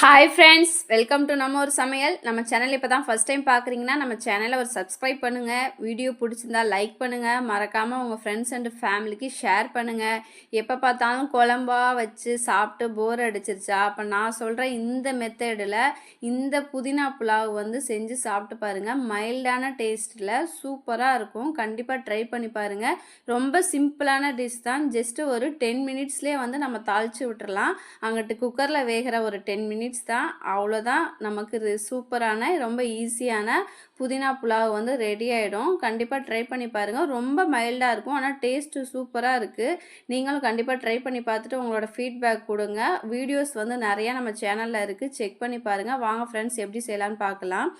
Hi friends, welcome to நம்ம ஒரு சமையல். நம்ம சேனல் இப்போ தான் ஃபஸ்ட் டைம் பார்க்குறீங்கன்னா நம்ம சேனலை ஒரு சப்ஸ்கிரைப் பண்ணுங்கள். வீடியோ பிடிச்சிருந்தா லைக் பண்ணுங்கள். மறக்காமல் உங்கள் ஃப்ரெண்ட்ஸ் அண்ட் ஃபேமிலிக்கு ஷேர் பண்ணுங்கள். எப்போ பார்த்தாலும் குழம்பா வச்சு சாப்பிட்டு போர் அடிச்சிருச்சா, அப்போ நான் சொல்கிற இந்த மெத்தடில் இந்த புதினா புலாவ் செஞ்சு சாப்பிட்டு பாருங்கள். மைல்டான டேஸ்ட்டில் சூப்பராக இருக்கும். கண்டிப்பாக ட்ரை பண்ணி பாருங்கள். ரொம்ப சிம்பிளான டிஷ் தான். ஜஸ்ட்டு ஒரு 10 மினிட்ஸ்லேயே நம்ம தாளித்து விட்டுறலாம். அங்கிட்டு குக்கரில் வேகிற ஒரு 10 மினிட்ஸ் தான். அவ்வளோதான், நமக்கு சூப்பரான ரொம்ப ஈஸியான புதினா புலாவ் ரெடி ஆகிடும். கண்டிப்பாக ட்ரை பண்ணி பாருங்கள். ரொம்ப மைல்டாக இருக்கும், ஆனால் டேஸ்ட்டு சூப்பராக இருக்குது. நீங்களும் கண்டிப்பாக ட்ரை பண்ணி பார்த்துட்டு உங்களோட ஃபீட்பேக் கொடுங்க. வீடியோஸ் நிறையா நம்ம சேனலில் இருக்குது, செக் பண்ணி பாருங்கள். வாங்க ஃப்ரெண்ட்ஸ், எப்படி செய்யலான்னு பார்க்கலாம்.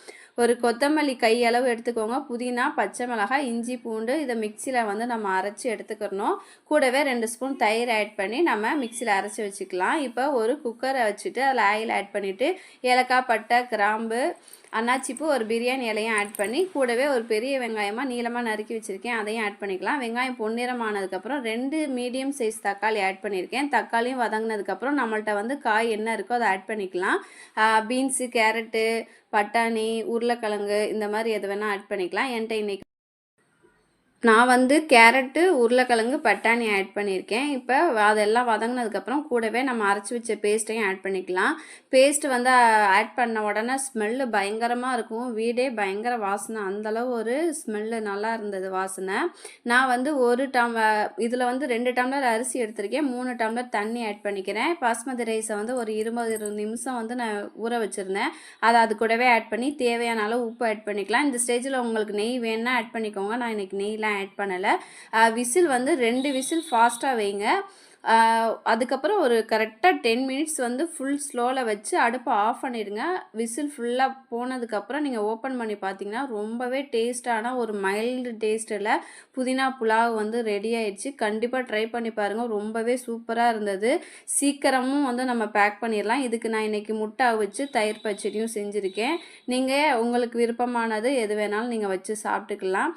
ஒரு கொத்தமல்லி கையளவு எடுத்துக்கோங்க. புதினா, பச்சை மிளகாய், இஞ்சி, பூண்டு இதை மிக்சியில் நம்ம அரைச்சி எடுத்துக்கிறணும். கூடவே 2 ஸ்பூன் தயிர் ஆட் பண்ணி நம்ம மிக்சியில் அரைச்சி வச்சுக்கலாம். இப்போ ஒரு குக்கரை வச்சுட்டு அதில் ஆயில் ஆட் பண்ணிவிட்டு ஏலக்காய், பட்டை, கிராம்பு, அன்னாச்சிப்பூ, ஒரு பிரியாணி இலையும் ஆட் பண்ணி கூடவே ஒரு பெரிய வெங்காயமாக நீளமாக நறுக்கி வச்சுருக்கேன், அதையும் ஆட் பண்ணிக்கலாம். வெங்காயம் பொன்னிறமானதுக்கப்புறம் 2 மீடியம் சைஸ் தக்காளி ஆட் பண்ணியிருக்கேன். தக்காளியும் வதங்கினதுக்கப்புறம் நம்மள்ட்ட காய் என்ன இருக்கோ அதை ஆட் பண்ணிக்கலாம். பீன்ஸு, கேரட்டு, பட்டாணி, உருளைக்கிழங்கு இந்த மாதிரி எது வேணால் ஆட் பண்ணிக்கலாம். என்கிட்ட இன்றைக்கி நான் கேரட்டு, உருளைக்கிழங்கு, பட்டாணி ஆட் பண்ணியிருக்கேன். இப்போ அதெல்லாம் வதங்கினதுக்கப்புறம் கூடவே நம்ம அரைச்சி வச்ச பேஸ்ட்டையும் ஆட் பண்ணிக்கலாம். பேஸ்ட்டு ஆட் பண்ண உடனே ஸ்மெல்லு பயங்கரமாக இருக்கும். வீடே பயங்கர வாசனை, அந்தளவு ஒரு ஸ்மெல்லு நல்லா இருந்தது வாசனை. நான் ஒரு இதில் 2 டம்ளர் அரிசி எடுத்திருக்கேன். 3 டம்ளர் தண்ணி ஆட் பண்ணிக்கிறேன். பாஸ்மதி ரைஸை ஒரு 20 நிமிஷம் நான் ஊற வச்சுருந்தேன். அதை அது கூடவே ஆட் பண்ணி தேவையான அளவு உப்பு ஆட் பண்ணிக்கலாம். இந்த ஸ்டேஜில் உங்களுக்கு நெய் வேணுன்னா ஆட் பண்ணிக்கோங்க. நான் இன்றைக்கி நெய்லாம் ஆட் பண்ணலை. விசில் 2 விசில் ஃபாஸ்ட்டாக வைங்க. அதுக்கப்புறம் ஒரு கரெக்டாக 10 மினிட்ஸ் ஃபுல் ஸ்லோவில் வச்சு அடுப்பை ஆஃப் பண்ணிடுங்க. விசில் ஃபுல்லாக போனதுக்கப்புறம் நீங்கள் ஓப்பன் பண்ணி பார்த்தீங்கன்னா ரொம்பவே டேஸ்டான ஒரு மைல்டு டேஸ்ட்டில் புதினா புலாவ் ரெடி ஆயிடுச்சு. கண்டிப்பாக ட்ரை பண்ணி பாருங்கள். ரொம்பவே சூப்பராக இருந்தது. சீக்கிரமும் நம்ம பேக் பண்ணிடலாம். இதுக்கு நான் இன்றைக்கி முட்டை வச்சு தயிர் பச்சடியும் செஞ்சுருக்கேன். நீங்கள் உங்களுக்கு விருப்பமானது எது வேணாலும் நீங்கள் வச்சு சாப்பிட்டுக்கலாம்.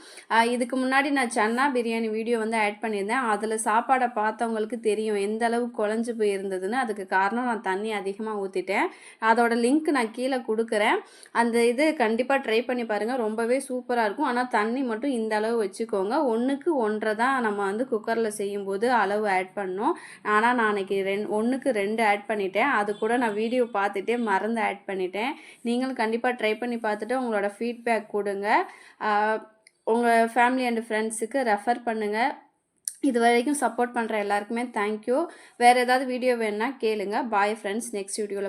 இதுக்கு முன்னாடி நான் சன்னா பிரியாணி வீடியோ ஆட் பண்ணியிருந்தேன். அதில் சாப்பாடை பார்த்தவங்களுக்கு தெரியும் எந்த அளவு குழஞ்சு போயிருந்ததுன்னு. அதுக்கு காரணம் நான் தண்ணி அதிகமாக ஊற்றிட்டேன். அதோட லிங்க் நான் கீழே கொடுக்குறேன். அந்த இது கண்டிப்பாக ட்ரை பண்ணி பாருங்கள். ரொம்பவே சூப்பராக இருக்கும். ஆனால் தண்ணி மட்டும் இந்த அளவு வச்சுக்கோங்க. 1க்கு 1.5 தான் நம்ம குக்கரில் செய்யும்போது அளவு ஆட் பண்ணோம். ஆனால் நான் அன்றைக்கி 1க்கு 2 ஆட் பண்ணிட்டேன். அது கூட நான் வீடியோ பார்த்துட்டே மறந்து ஆட் பண்ணிட்டேன். நீங்களும் கண்டிப்பாக ட்ரை பண்ணி பார்த்துட்டு உங்களோட ஃபீட்பேக் கொடுங்க. உங்கள் ஃபேமிலி அண்ட் ஃப்ரெண்ட்ஸுக்கு ரெஃபர் பண்ணுங்கள். இது வரைக்கும் சப்போர்ட் பண்ணுற எல்லாருக்குமே தேங்க்யூ. வேறு ஏதாவது வீடியோ வேணுன்னா கேளுங்க. பாய் ஃப்ரெண்ட்ஸ், நெக்ஸ்ட் வீடியோவில்